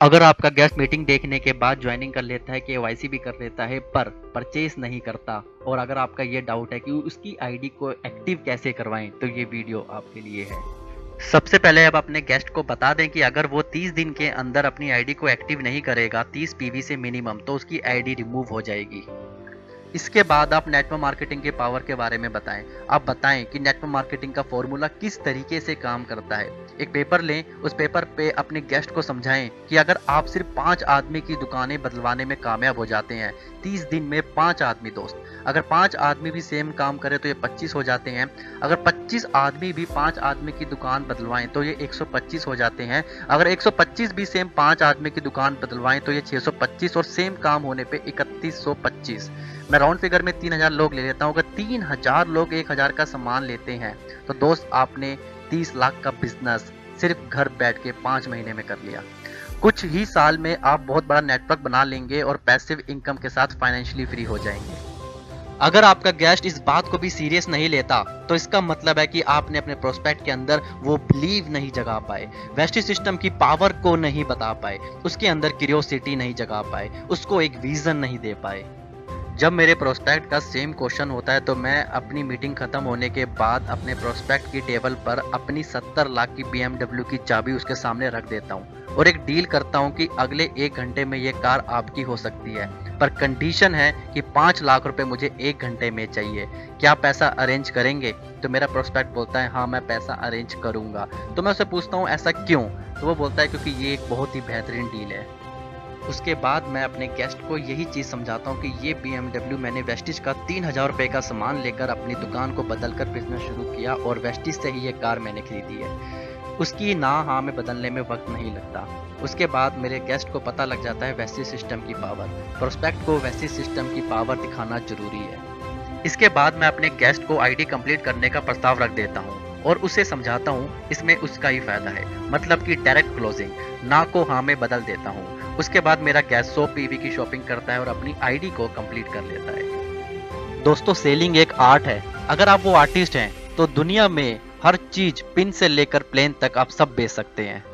अगर आपका guest meeting देखने के बाद ज्वाइनिंग कर लेता है, केवाईसी भी कर लेता है पर परचेस नहीं करता और अगर आपका ये डाउट है कि उसकी आईडी को एक्टिव कैसे करवाएं, तो ये वीडियो आपके लिए है। सबसे पहले आप अपने गेस्ट को बता दें कि अगर वो 30 दिन के अंदर अपनी आईडी को एक्टिव नहीं करेगा 30 पीवी से मिनिमम, तो उसकी आईडी रिमूव हो जाएगी। इसके बाद आप नेटवर्क मार्केटिंग के पावर के बारे में बताएं। आप बताएं कि नेटवर्क मार्केटिंग का फॉर्मूला किस तरीके से काम करता है। एक पेपर लें, उस पेपर पे अपने गेस्ट को समझाएं कि अगर आप सिर्फ 5 आदमी की दुकानें बदलवाने में कामयाब हो जाते हैं, 30 दिन में 5 आदमी दोस्त, अगर 5 आदमी भी सेम काम करें तो ये 25 हो जाते हैं। अगर 25 आदमी भी 5 आदमी की दुकान बदलवाएं तो ये 125 हो जाते हैं। अगर 125 भी सेम 5 आदमी की दुकान बदलवाएं तो ये 625 और सेम काम होने पे 3125। मैं राउंड फिगर में 3000 लोग ले लेता हूँ। अगर 3000 लोग 1000 का सामान लेते हैं तो दोस्त आपने 30 लाख का बिजनेस सिर्फ घर बैठ के 5 महीने में कर लिया। कुछ ही साल में आप बहुत बड़ा नेटवर्क बना लेंगे और पैसिव इनकम के साथ फाइनेंशियली फ्री हो जाएंगे। अगर आपका गेस्ट इस बात को भी सीरियस नहीं लेता तो इसका मतलब है कि आपने अपने प्रोस्पेक्ट के अंदर वो बिलीव नहीं जगा पाए, वेस्टिज सिस्टम की पावर को नहीं बता पाए, उसके अंदर क्यूरियोसिटी नहीं जगा पाए, उसको एक विजन नहीं दे पाए। जब मेरे प्रोस्पेक्ट का सेम क्वेश्चन होता है तो मैं अपनी मीटिंग खत्म होने के बाद अपने प्रोस्पेक्ट की टेबल पर अपनी 70 लाख की BMW की चाबी उसके सामने रख देता हूँ और एक डील करता हूँ कि अगले 1 घंटे में ये कार आपकी हो सकती है, पर कंडीशन है कि 5 लाख रुपए मुझे 1 घंटे में चाहिए। क्या पैसा अरेंज करेंगे? तो मेरा प्रोस्पेक्ट बोलता है हाँ मैं पैसा अरेंज करूंगा। तो मैं उससे पूछता हूँ ऐसा क्यों? तो वो बोलता है क्योंकि ये एक बहुत ही बेहतरीन डील है। उसके बाद मैं अपने गेस्ट को यही चीज़ समझाता हूँ कि ये BMW मैंने वेस्टिज का 3000 रुपये का सामान लेकर अपनी दुकान को बदलकर बिजनेस शुरू किया और वेस्टिज से ही ये कार मैंने खरीदी है। उसकी ना हाँ में बदलने में वक्त नहीं लगता। उसके बाद मेरे गेस्ट को पता लग जाता है वेस्टिज सिस्टम की पावर। प्रोस्पेक्ट को वेस्टिज सिस्टम की पावर दिखाना जरूरी है। इसके बाद मैं अपने गेस्ट को आईडी कंप्लीट करने का प्रस्ताव रख देता हूँ और उसे समझाता हूँ इसमें उसका ही फायदा है, मतलब कि डायरेक्ट क्लोजिंग, ना को हाँ में बदल देता हूँ। उसके बाद मेरा गेस्ट 100 पीवी की शॉपिंग करता है और अपनी आईडी को कंप्लीट कर लेता है। दोस्तों सेलिंग एक आर्ट है। अगर आप वो आर्टिस्ट हैं तो दुनिया में हर चीज पिन से लेकर प्लेन तक आप सब बेच सकते हैं।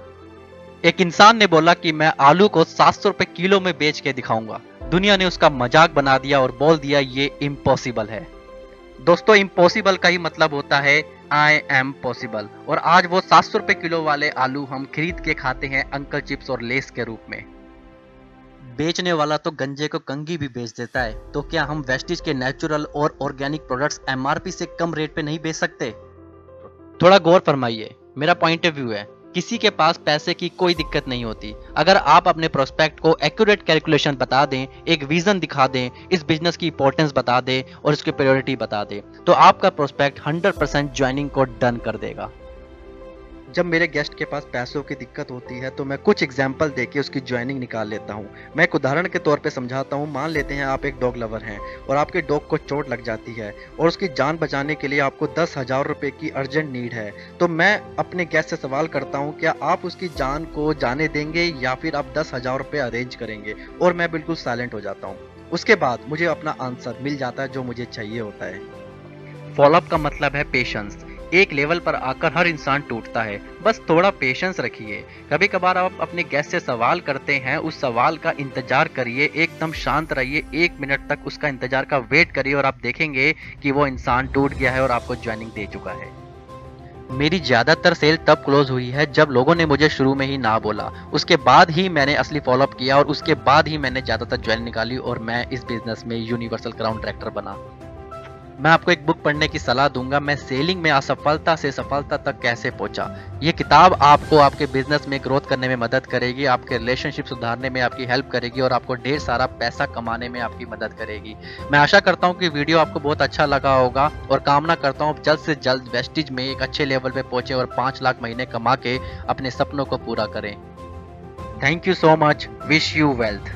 एक इंसान ने बोला कि मैं आलू को 700 रुपए किलो में बेच के दिखाऊंगा। दुनिया ने उसका मजाक बना दिया और बोल दिया ये इम्पॉसिबल है। दोस्तों इम्पॉसिबल का ही मतलब होता है आई एम पॉसिबल। और आज वो 700 रुपए किलो वाले आलू हम खरीद के खाते हैं अंकल चिप्स और लेस के रूप में। बेचने वाला तो गंजे को कंघी भी बेच देता है, तो क्या हम वेस्टिज के नेचुरल और ऑर्गेनिक प्रोडक्ट्स एमआरपी से कम रेट पे नहीं बेच सकते? थोड़ा गौर फरमाइए, मेरा पॉइंट ऑफ व्यू है। किसी के पास पैसे की कोई दिक्कत नहीं होती। अगर आप अपने प्रोस्पेक्ट को एक्यूरेट कैलकुलेशन बता दें, एक विजन दिखा दें, इस बिजनेस की इंपॉर्टेंस बता दें और इसकी प्रायोरिटी बता दें, तो आपका प्रोस्पेक्ट 100% ज्वाइनिंग को डन कर देगा। जब मेरे गेस्ट के पास पैसों की दिक्कत होती है तो मैं कुछ एग्जाम्पल देके उसकी ज्वाइनिंग निकाल लेता हूँ। मैं एक उदाहरण के तौर पे समझाता हूँ। मान लेते हैं आप एक डॉग लवर हैं और आपके डॉग को चोट लग जाती है और उसकी जान बचाने के लिए आपको 10,000 रुपये की अर्जेंट नीड है। तो मैं अपने गेस्ट से सवाल करता हूँ क्या आप उसकी जान को जाने देंगे या फिर आप 10,000 रुपये अरेंज करेंगे? और मैं बिल्कुल साइलेंट हो जाता हूँ। उसके बाद मुझे अपना आंसर मिल जाता है जो मुझे चाहिए होता है। फॉलोअप का मतलब है पेशेंस। एक लेवल पर आकर हर इंसान टूटता है, बस थोड़ा पेशेंस रखिए। कभी कभार आप अपने गेस्ट से सवाल करते हैं, उस सवाल का इंतजार करिए, एकदम शांत रहिए, 1 मिनट तक उसका इंतजार का वेट करिए और आप देखेंगे कि वो इंसान टूट गया है और आपको ज्वाइनिंग दे चुका है। मेरी ज्यादातर सेल तब क्लोज हुई है जब लोगों ने मुझे शुरू में ही ना बोला। उसके बाद ही मैंने असली फॉलोअप किया और उसके बाद ही मैंने ज्यादातर ज्वाइन निकाली और मैं इस बिजनेस में यूनिवर्सल क्राउन डायरेक्टर बना। मैं आपको एक बुक पढ़ने की सलाह दूंगा, मैं सेलिंग में असफलता से सफलता तक कैसे पहुंचा। ये किताब आपको आपके बिजनेस में ग्रोथ करने में मदद करेगी, आपके रिलेशनशिप सुधारने में आपकी हेल्प करेगी और आपको ढेर सारा पैसा कमाने में आपकी मदद करेगी। मैं आशा करता हूं कि वीडियो आपको बहुत अच्छा लगा होगा और कामना करता हूं जल्द से जल्द वेस्टिज में एक अच्छे लेवल पे पहुंचे और 5 लाख महीने कमा के अपने सपनों को पूरा करें। Thank you so much, wish you wealth.